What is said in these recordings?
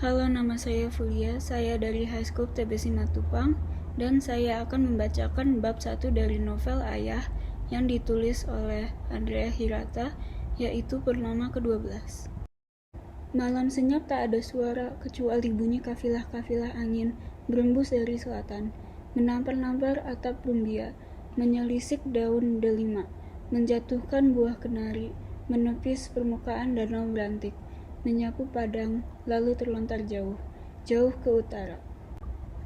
Halo, nama saya Fulia. Saya dari High School TB Simatupang dan saya akan membacakan bab 1 dari novel Ayah yang ditulis oleh Andrea Hirata, yaitu Purnama ke-12. Malam senyap tak ada suara kecuali bunyi kafilah-kafilah angin berembus dari selatan, menampar-nampar atap rumbia, menyelisik daun delima, menjatuhkan buah kenari, menepis permukaan danau berantik, menyapu padang, lalu terlontar jauh, jauh ke utara.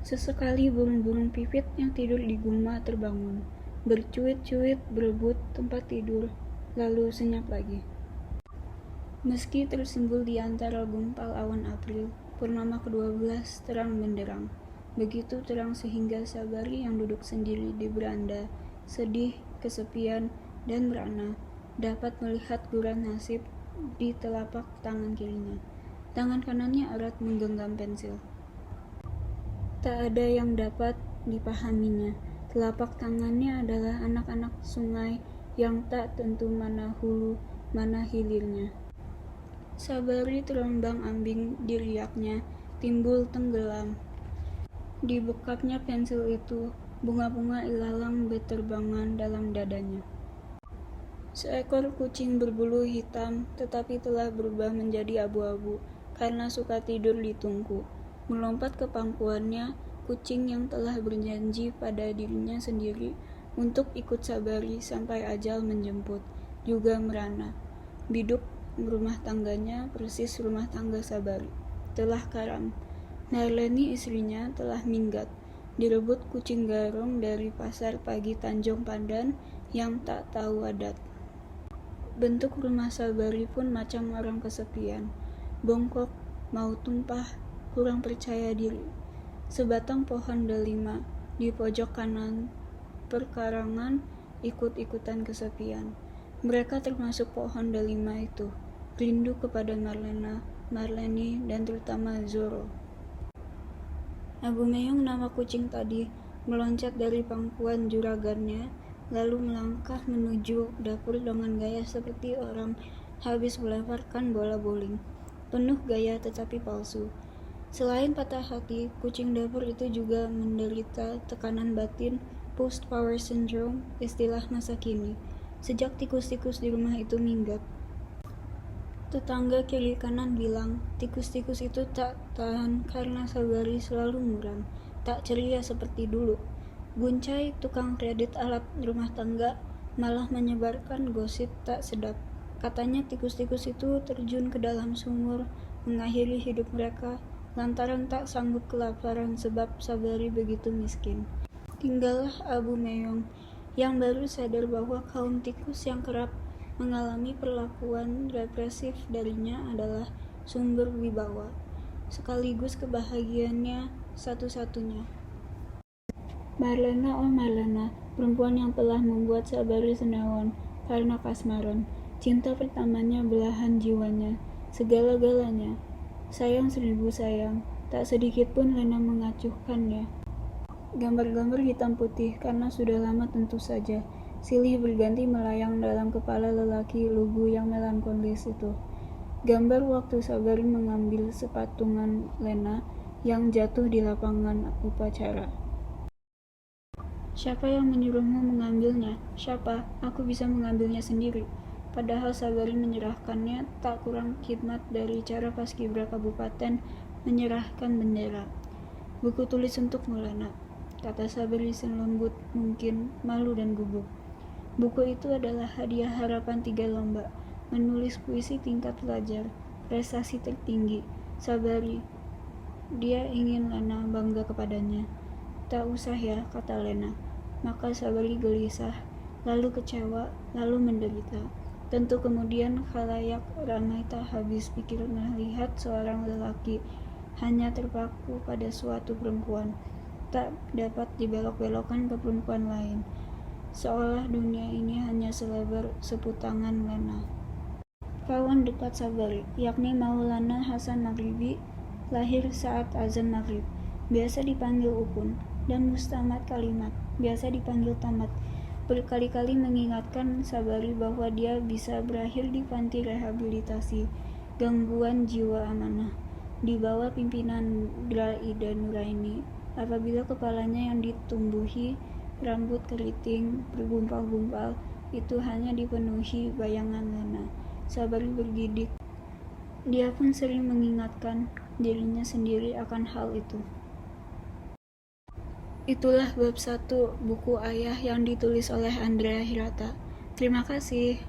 Sesekali burung-burung pipit yang tidur di guma terbangun, bercuit-cuit berebut tempat tidur, lalu senyap lagi. Meski tersembul di antara gumpal awan April, purnama ke-12 terang benderang. Begitu terang sehingga Sabari yang duduk sendiri di beranda, sedih, kesepian, dan merana, dapat melihat guran nasib di telapak tangan kirinya. Tangan kanannya erat menggenggam pensil. Tak ada yang dapat dipahaminya. Telapak tangannya adalah anak-anak sungai yang tak tentu mana hulu, mana hilirnya. Sabari terombang-ambing di riaknya, timbul tenggelam. Di bekapnya pensil itu, bunga-bunga ilalang berterbangan dalam dadanya. Seekor kucing berbulu hitam tetapi telah berubah menjadi abu-abu karena suka tidur di tungku. Melompat ke pangkuannya, kucing yang telah berjanji pada dirinya sendiri untuk ikut Sabari sampai ajal menjemput, juga merana. Biduk rumah tangganya persis rumah tangga Sabari, telah karam. Marleni istrinya telah minggat, direbut kucing garong dari pasar pagi Tanjung Pandan yang tak tahu adat. Bentuk rumah Sabari pun macam orang kesepian, bongkok, mau tumpah, kurang percaya diri. Sebatang pohon delima di pojok kanan perkarangan ikut-ikutan kesepian. Mereka termasuk pohon delima itu, rindu kepada Marleni, dan terutama Zoro. Abu Meong, nama kucing tadi, meloncat dari pangkuan juragannya, lalu melangkah menuju dapur dengan gaya seperti orang habis melemparkan bola bowling. Penuh gaya tetapi palsu. Selain patah hati, kucing dapur itu juga menderita tekanan batin, post-power syndrome, istilah masa kini, sejak tikus-tikus di rumah itu minggat. Tetangga kiri kanan bilang, tikus-tikus itu tak tahan karena Sabari selalu muram, tak ceria seperti dulu. Guncai, tukang kredit alat rumah tangga, malah menyebarkan gosip tak sedap. Katanya tikus-tikus itu terjun ke dalam sumur, mengakhiri hidup mereka, lantaran tak sanggup kelaparan sebab Sabari begitu miskin. Tinggallah Abu Meong, yang baru sadar bahwa kaum tikus yang kerap mengalami perlakuan represif darinya adalah sumber wibawa, sekaligus kebahagiaannya satu-satunya. Marlena, oh Marlena, perempuan yang telah membuat Sabari senewan karena kasmaran. Cinta pertamanya belahan jiwanya, segala-galanya. Sayang seribu sayang, tak sedikit pun Lena mengacuhkannya. Gambar-gambar hitam putih karena sudah lama tentu saja. Silih berganti melayang dalam kepala lelaki lugu yang melankolis itu. Gambar waktu Sabari mengambil sepatungan Lena yang jatuh di lapangan upacara. Siapa yang menyuruhmu mengambilnya? Siapa? Aku bisa mengambilnya sendiri. Padahal Sabari menyerahkannya tak kurang khidmat dari cara Paskibra Kabupaten menyerahkan bendera. Buku tulis untukmu, Lena, kata Sabari selembut mungkin, malu dan gugup. Buku itu adalah hadiah harapan 3 lomba, menulis puisi tingkat pelajar, prestasi tertinggi. Sabari, dia ingin Lena bangga kepadanya. Tak usah ya, kata Lena. Maka Sabari gelisah, lalu kecewa, lalu menderita. Tentu kemudian khalayak ramai tak habis pikir melihat seorang lelaki hanya terpaku pada suatu perempuan, tak dapat dibelok-belokkan ke perempuan lain, seolah dunia ini hanya selebar seputangan Lena. Kawan dekat Sabari, yakni Maulana Hasan Maghribi, lahir saat azan maghrib, biasa dipanggil Ukun, dan Mustamad Kalimat, biasa dipanggil Tamat, berkali-kali mengingatkan Sabari bahwa dia bisa berakhir di panti rehabilitasi gangguan jiwa amanah. di bawah pimpinan Dra Ida Nuraini. Apabila kepalanya yang ditumbuhi rambut keriting bergumpal-gumpal itu hanya dipenuhi bayangan Lena, Sabari bergidik. Dia pun sering mengingatkan dirinya sendiri akan hal itu. Itulah bab 1 buku Ayah yang ditulis oleh Andrea Hirata. Terima kasih.